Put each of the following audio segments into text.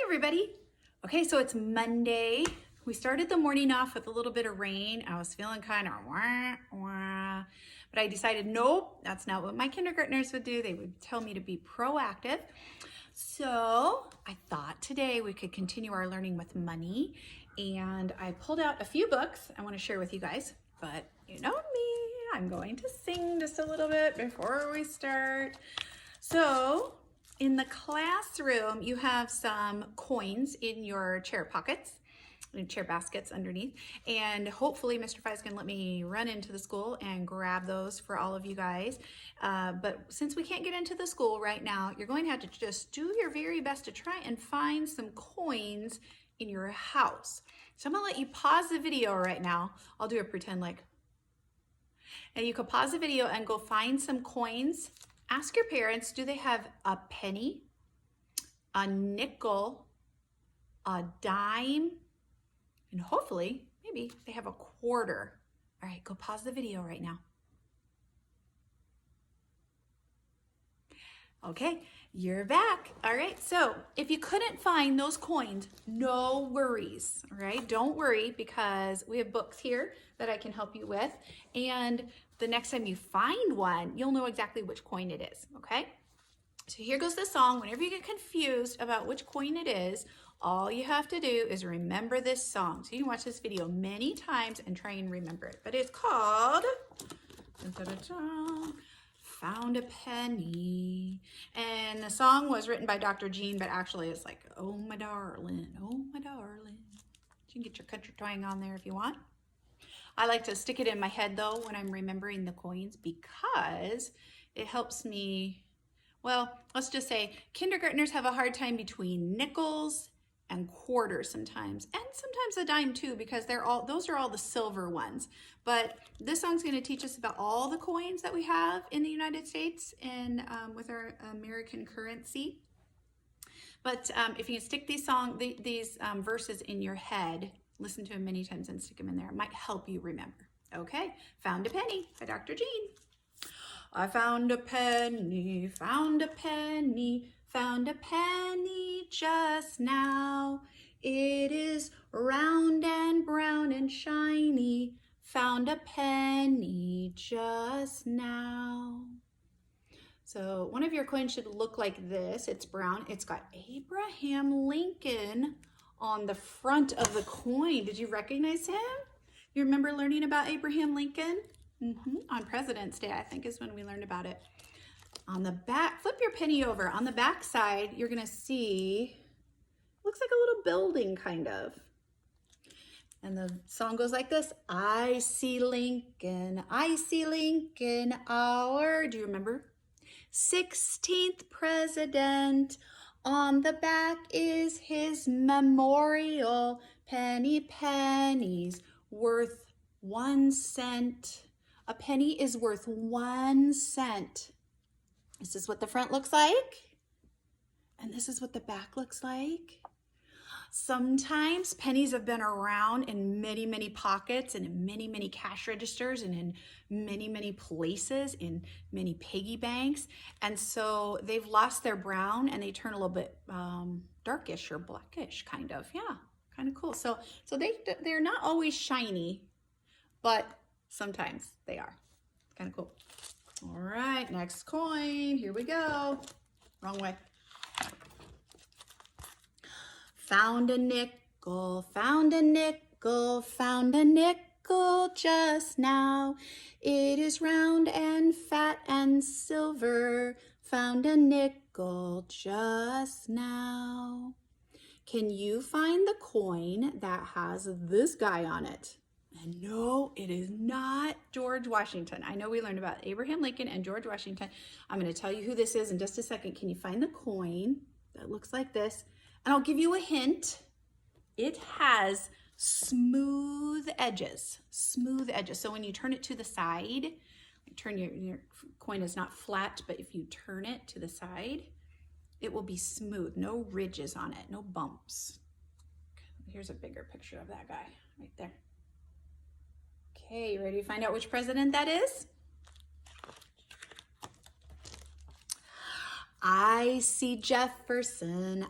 everybody. Okay, so it's Monday. We started the morning off with a little bit of rain. I was feeling kind of wah, wah, but I decided, nope, that's not what my kindergartners would do. They would tell me to be proactive. So I thought today we could continue our learning with money, and I pulled out a few books I want to share with you guys, but you know me, I'm going to sing just a little bit before we start. So in the classroom, you have some coins in your chair pockets, and chair baskets underneath, and hopefully Mr. Fye is going to let me run into the school and grab those for all of you guys. But since we can't get into the school right now, you're going to have to just do your very best to try and find some coins in your house. So I'm going to let you pause the video right now. I'll do a pretend like. And you can pause the video and go find some coins. Ask your parents, do they have a penny, a nickel, a dime, and hopefully, maybe they have a quarter. All right, go pause the video right now. Okay, you're back. All right, so if you couldn't find those coins, no worries, all right? Don't worry, because we have books here that I can help you with. And the next time you find one, you'll know exactly which coin it is, okay? So here goes the song. Whenever you get confused about which coin it is, all you have to do is remember this song. So you can watch this video many times and try and remember it. But it's called Found a Penny. And the song was written by Dr. Jean, but actually it's like, oh my darling, oh my darling. You can get your country twang on there if you want. I like to stick it in my head though when I'm remembering the coins, because it helps me. Well, let's just say kindergartners have a hard time between nickels and quarters sometimes, and sometimes a dime too, because those are all the silver ones. But this song's going to teach us about all the coins that we have in the United States and with our American currency. But if you stick these verses in your head, listen to them many times and stick them in there, it might help you remember. Okay, Found a Penny by Dr. Jean. I found a penny, found a penny, found a penny just now. It is round and brown and shiny. Found a penny just now. So one of your coins should look like this. It's brown. It's got Abraham Lincoln on the front of the coin. Did you recognize him? You remember learning about Abraham Lincoln? On President's Day, I think, is when we learned about it. On the back, flip your penny over. On the back side, you're going to see, looks like a little building, kind of. And the song goes like this. I see Lincoln, our, do you remember? 16th president. On the back is his memorial. Penny pennies worth 1 cent. A penny is worth 1 cent. This is what the front looks like. And this is what the back looks like. Sometimes pennies have been around in many, many pockets and in many, many cash registers and in many, many places, in many piggy banks. And so they've lost their brown and they turn a little bit darkish or blackish, kind of. Yeah, kind of cool. So they're not always shiny, but sometimes they are. Kind of cool. All right, next coin. Here we go. Wrong way. Found a nickel, found a nickel, found a nickel just now. It is round and fat and silver. Found a nickel just now. Can you find the coin that has this guy on it? And no, it is not George Washington. I know we learned about Abraham Lincoln and George Washington. I'm going to tell you who this is in just a second. Can you find the coin that looks like this? And I'll give you a hint. It has smooth edges, smooth edges. So when you turn it to the side, turn your coin is not flat, but if you turn it to the side, it will be smooth. No ridges on it, no bumps. Here's a bigger picture of that guy right there. Okay, you ready to find out which president that is? I see Jefferson,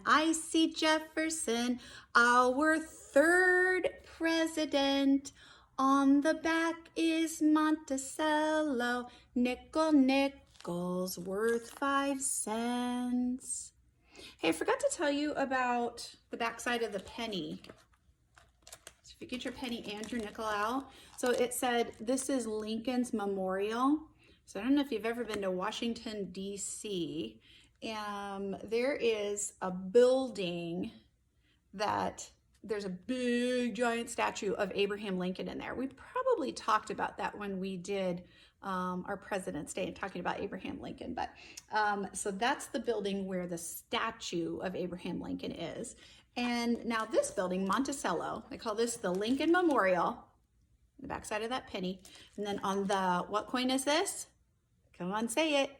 our third president. On the back is Monticello, nickel, nickels worth 5 cents. Hey, I forgot to tell you about the back side of the penny. So if you get your penny and your nickel out, so it said this is Lincoln's Memorial. So I don't know if you've ever been to Washington, D.C. There is a building that there's a big giant statue of Abraham Lincoln in there. We probably talked about that when we did our President's Day and talking about Abraham Lincoln. But so that's the building where the statue of Abraham Lincoln is. And now this building, Monticello, they call this the Lincoln Memorial, the backside of that penny. And then on the, what coin is this? Come on, say it.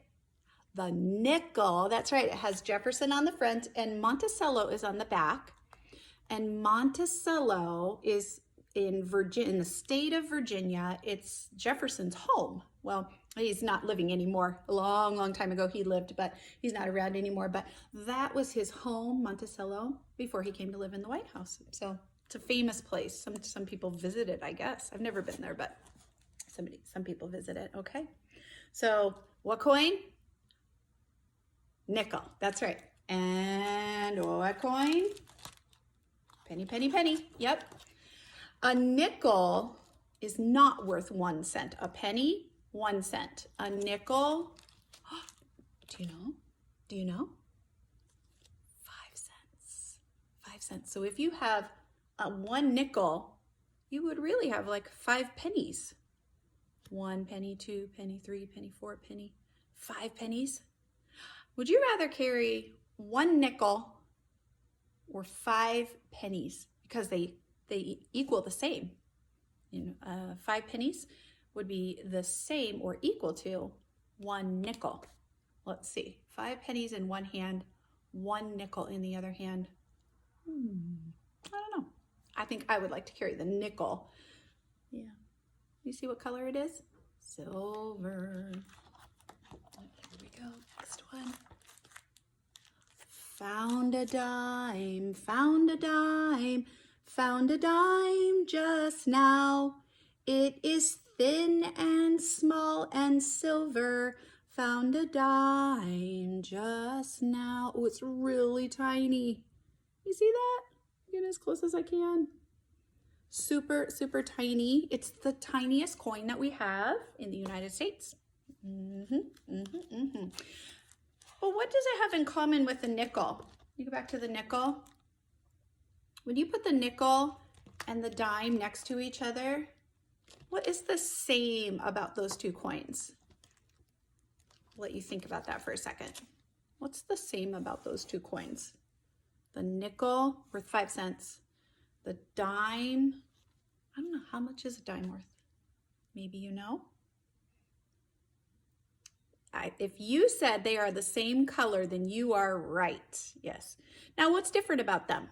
The nickel. That's right. It has Jefferson on the front and Monticello is on the back. And Monticello is in the state of Virginia. It's Jefferson's home. Well, he's not living anymore. A long, long time ago he lived, but he's not around anymore. But that was his home, Monticello, before he came to live in the White House. So it's a famous place. Some people visit it, I guess. I've never been there, but some people visit it. Okay. So what coin? Nickel. That's right. And what coin? Penny, penny, penny. Yep. A nickel is not worth 1 cent. A penny, 1 cent. A nickel, do you know? 5 cents. 5 cents. So if you have a 1 nickel, you would really have like 5 pennies. 1 penny, 2 penny, 3 penny, 4 penny, 5 pennies. Would you rather carry 1 nickel or 5 pennies? Because they equal the same. 5 pennies would be the same or equal to 1 nickel. Let's see, 5 pennies in one hand, 1 nickel in the other hand. I don't know. I think I would like to carry the nickel. Yeah. You see what color it is? Silver. Here we go. Next one. Found a dime, found a dime, found a dime just now. It is thin and small and silver. Found a dime just now. Oh, it's really tiny. You see that? Get as close as I can. Super, super tiny. It's the tiniest coin that we have in the United States. Well, what does it have in common with the nickel? You go back to the nickel. When you put the nickel and the dime next to each other, what is the same about those two coins? I'll let you think about that for a second. What's the same about those two coins? The nickel worth 5 cents. The dime, I don't know, how much is a dime worth? Maybe you know? If you said they are the same color, then you are right. Yes. Now, what's different about them?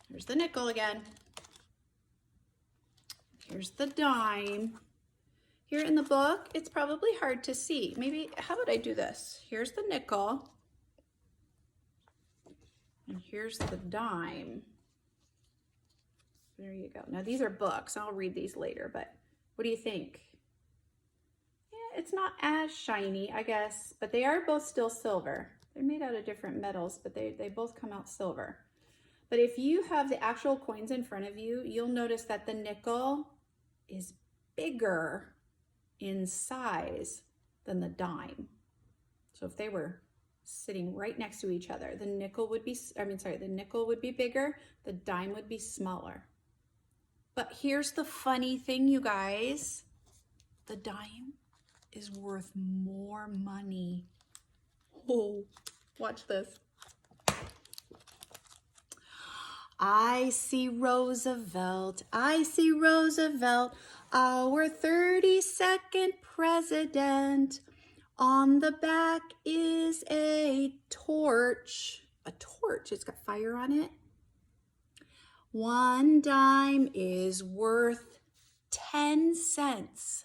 Here's the nickel again. Here's the dime. Here in the book, it's probably hard to see. Maybe, how about I do this? Here's the nickel. And here's the dime. There you go. Now, these are books. I'll read these later, but what do you think? It's not as shiny, I guess, but they are both still silver. They're made out of different metals, but they both come out silver. But if you have the actual coins in front of you, you'll notice that the nickel is bigger in size than the dime. So if they were sitting right next to each other, the nickel would be bigger, the dime would be smaller. But here's the funny thing, you guys. The dime is worth more money. Oh, watch this. I see Roosevelt, our 32nd president. On the back is a torch. A torch, it's got fire on it. 1 dime is worth 10 cents.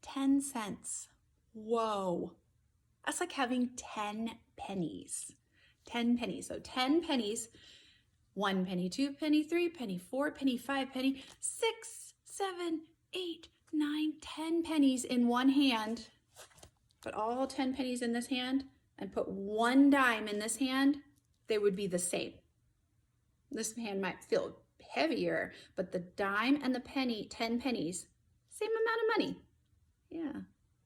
10 cents. Whoa. That's like having 10 pennies. 10 pennies. So 10 pennies. 1 penny, 2 penny, 3 penny, 4 penny, 5 penny, 6, 7, 8, 9, 10 pennies in one hand. Put all 10 pennies in this hand and put 1 dime in this hand. They would be the same. This hand might feel heavier, but the dime and the penny, 10 pennies, same amount of money. Yeah.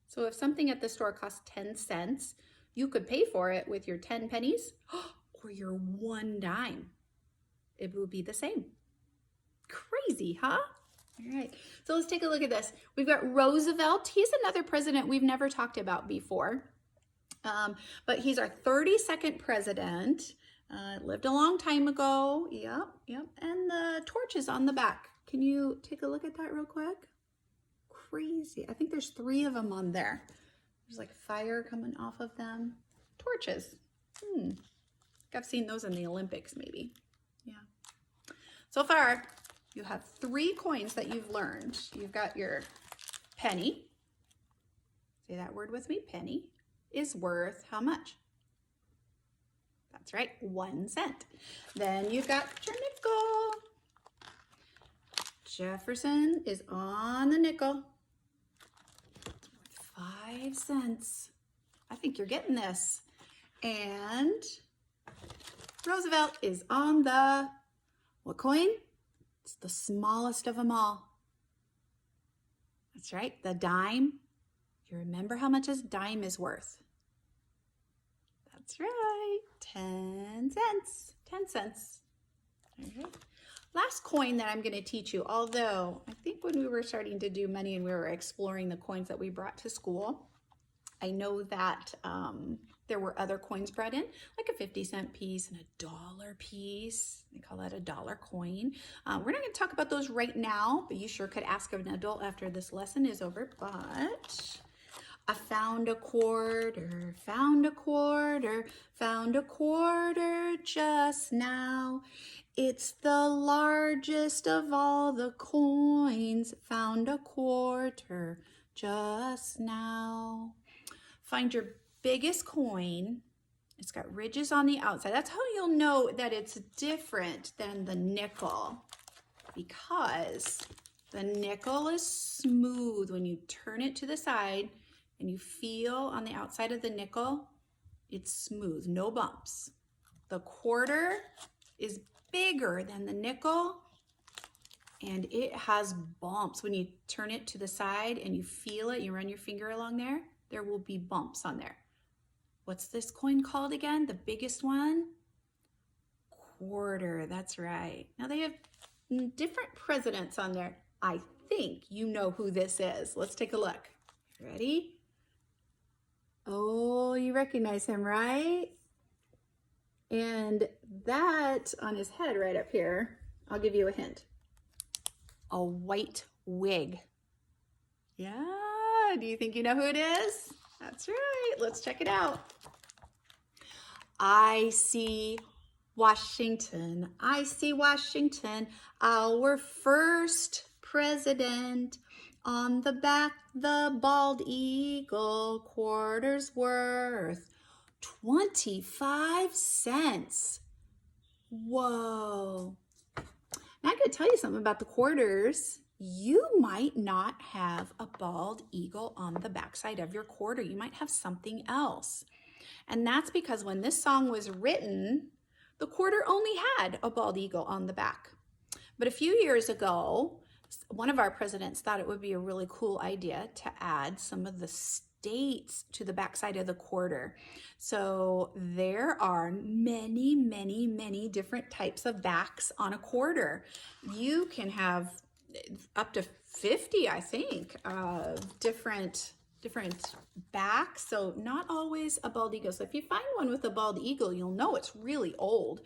So if something at the store costs 10 cents, you could pay for it with your 10 pennies or your 1 dime. It would be the same. Crazy, huh? All right, so let's take a look at this. We've got Roosevelt. He's another president we've never talked about before, but he's our 32nd president. Lived a long time ago. Yep. And the torch is on the back. Can you take a look at that real quick? Crazy. I think there's 3 of them on there. There's like fire coming off of them. Torches. I've seen those in the Olympics maybe. Yeah. So far, you have 3 coins that you've learned. You've got your penny. Say that word with me. Penny is worth how much? That's right, 1 cent. Then you've got your nickel. Jefferson is on the nickel. It's worth 5 cents. I think you're getting this. And Roosevelt is on the, what coin? It's the smallest of them all. That's right, the dime. You remember how much a dime is worth? That's right, 10 cents. 10 cents. All right. Last coin that I'm going to teach you, although I think when we were starting to do money and we were exploring the coins that we brought to school, I know that there were other coins brought in, like a 50-cent piece and a $1 piece. They call that a dollar coin. We're not going to talk about those right now, but you sure could ask an adult after this lesson is over. But I found a quarter, found a quarter, found a quarter just now. It's the largest of all the coins, found a quarter just now. Find your biggest coin. It's got ridges on the outside. That's how you'll know that it's different than the nickel, because the nickel is smooth. When you turn it to the side and you feel on the outside of the nickel, it's smooth, no bumps. The quarter is bigger than the nickel and it has bumps. When you turn it to the side and you feel it, you run your finger along there, there will be bumps on there. What's this coin called again? The biggest one? Quarter, that's right. Now they have different presidents on there. I think you know who this is. Let's take a look. Ready? Oh, you recognize him, right? And that on his head right up here, I'll give you a hint. A white wig. Yeah, do you think you know who it is? That's right, let's check it out. I see Washington, I see Washington, our first president. On the back, the bald eagle, quarters worth 25 cents. Whoa. Now I gotta tell you something about the quarters. You might not have a bald eagle on the backside of your quarter. You might have something else. And that's because when this song was written, the quarter only had a bald eagle on the back. But a few years ago, one of our presidents thought it would be a really cool idea to add some of the states to the backside of the quarter. So there are many, many, many different types of backs on a quarter. You can have up to 50, I think, different backs. So not always a bald eagle. So if you find one with a bald eagle, you'll know it's really old,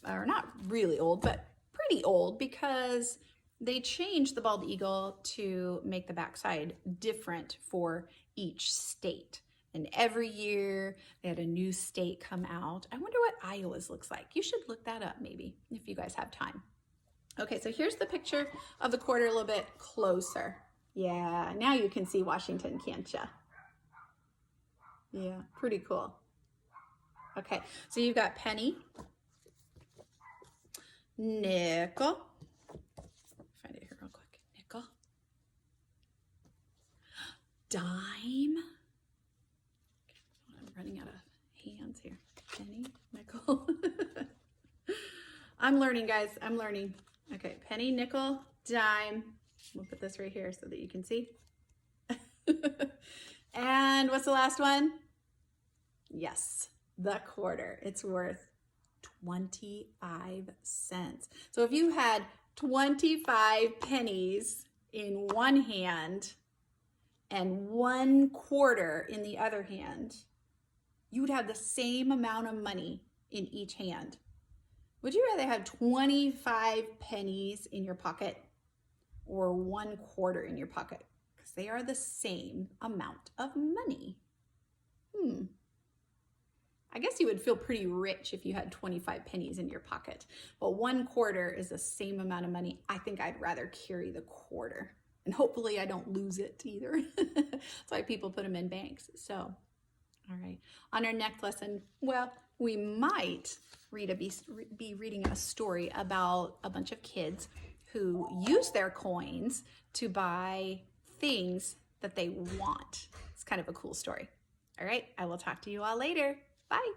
or not really old, but pretty old, because they changed the bald eagle to make the backside different for each state. And every year they had a new state come out. I wonder what Iowa's looks like. You should look that up maybe if you guys have time. Okay, so here's the picture of the quarter a little bit closer. Yeah, now you can see Washington, can't you? Yeah, pretty cool. Okay, so you've got penny, nickel, find it here real quick, nickel, dime, I'm running out of hands here, penny, nickel, I'm learning, guys, I'm learning. Okay, penny, nickel, dime, we'll put this right here so that you can see. And what's the last one? Yes, the quarter. It's worth 25 cents. So if you had 25 pennies in one hand and 1/4 in the other hand, you would have the same amount of money in each hand. Would you rather have 25 pennies in your pocket or 1/4 in your pocket? Because they are the same amount of money. I guess you would feel pretty rich if you had 25 pennies in your pocket, but 1/4 is the same amount of money. I think I'd rather carry the quarter, and hopefully I don't lose it either. That's why people put them in banks. So, all right, on our next lesson, well, we might be reading a story about a bunch of kids who use their coins to buy things that they want. It's kind of a cool story. All right, I will talk to you all later. Bye.